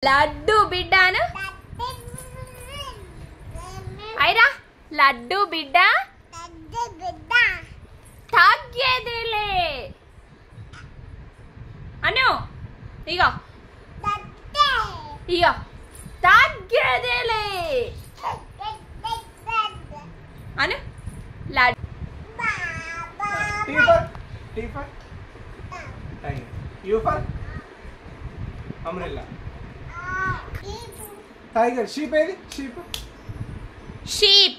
లడ్డు బిడ్డాను ఐరా లడ్డు బిడ్డ తగ్గేదేలే అను ఇగో ఇగో తగ్గేదేలే అను laddu T for tiger. U for umbrella. Tiger. Sheep ఏది? Sheep. షీప్.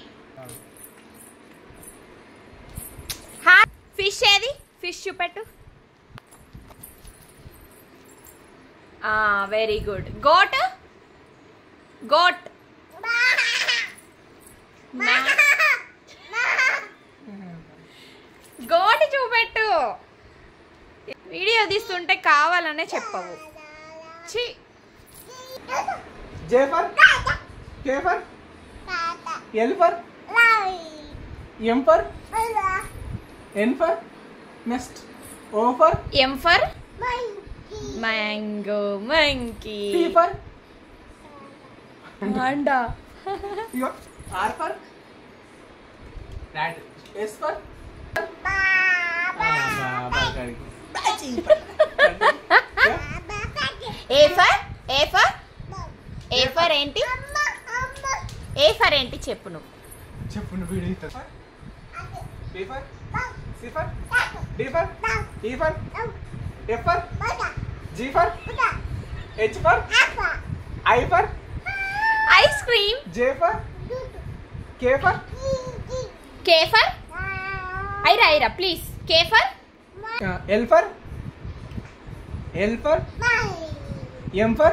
హా ఫిష్ ఏది? ఫిష్ చూపెట్టు. Very good. Goat. Goat. Goat చూపెట్టు. వీడియో తీస్తుంటే కావాలనే చెప్పవు. ఛీ. J for K for L for M for N for nest. O for M for mango monkey. P for Panda. R for rat. S for A for ఏంటి? A for ఏంటి చెప్పు నువ్వు. చెప్పు నువ్వు. B for C for D for E for F for G for H for I for ice cream. J for K for K for Aira Aira please. K for L for M for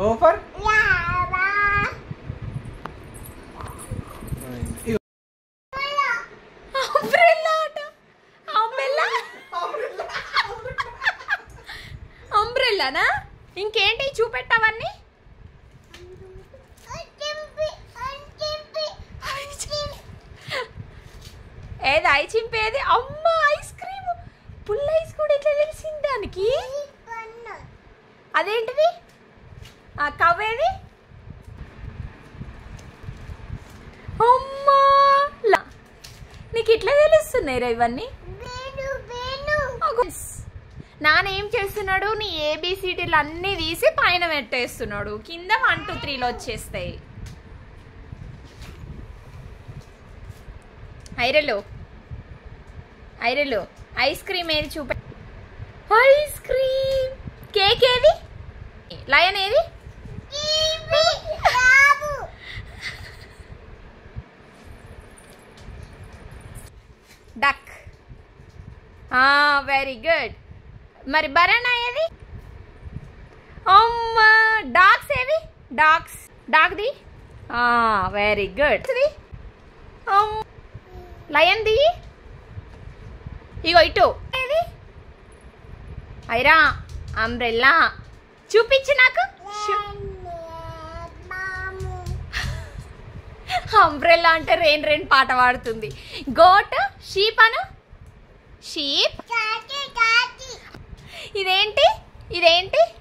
O for umbrella అట. అంబ్రెల్లానా? ఇంకేంటి చూపెట్టవన్నీ? ఏది I చింపేది? అమ్మ ice cream. పుల్ల ice కూడా ఎట్లా తెలిసింది దానికి? అదేంటిది? కవ్వేది? అమ్మా నీకు ఇట్లా తెలుస్తున్నాయి రా ఇవన్నీ? నాన్న ఏం చేస్తున్నాడు? నీ ఏబిసిడీలు అన్నీ తీసి పైన పెట్టేస్తున్నాడు. కింద 1 2 3 వచ్చేస్తాయి. ఐరలు ఐస్ క్రీమ్ ఏది చూప. Ice cream. కేక్ ఏది? లయన్ ఏది? డక్. Very good. మరి బనానా ఏది? అమ్మా డాగ్స్ ఏవి? డాగ్ది. Very good. లయన్ ది ఇగో ఇటు ఏది? ఐరా అంబ్రెల్లా. చూపించు నాకు. అంబ్రెల్లా అంటే రెయిన్ పాట పాడుతుంది. గోట్. షీప్ అను. షీప్.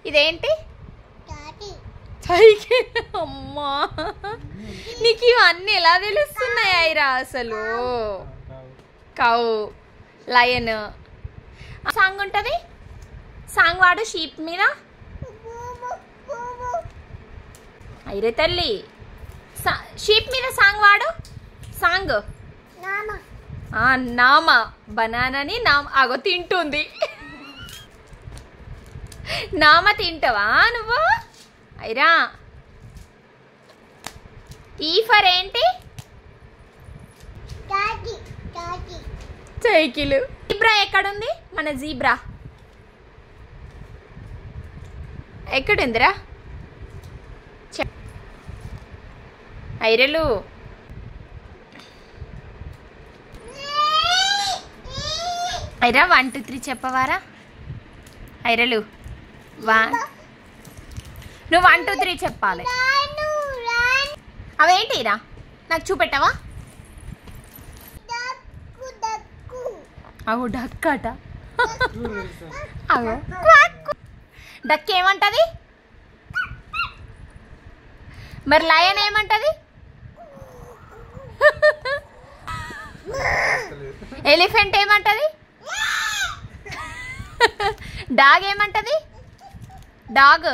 ఇదేంటి? అమ్మా నీకు ఇవన్నీ ఎలా తెలుస్తున్నాయి ఐరా అసలు? కౌ. లయన్. సాంగ్ ఉంటుంది. సాంగ్ వాడు షీప్ మీద. ఐరే తల్లి షీప్ మీద సాంగ్ వాడు. సాంగ్ నామ. బనానాని అగో తింటుంది. నామ తింటావా నువ్వు? ఐరా. ఈ ఫర్ ఏంటి? సైకిల్. జీబ్రా ఎక్కడుంది? మన జీబ్రా ఎక్కడుందిరా? ఐరలు ఐరా 1 2 3 చెప్పవారా? ఐరలు నువ్వు 1 2 3 చెప్పాలి. అవేంటిరా నాకు చూపెట్టవా? అవు డక్కట. అగో డక్ ఏమంటది? మరి లయన్ ఏమంటది? ఎలిఫెంట్ ఏమంటది? డాగ్ ఏమంటది? డాగ్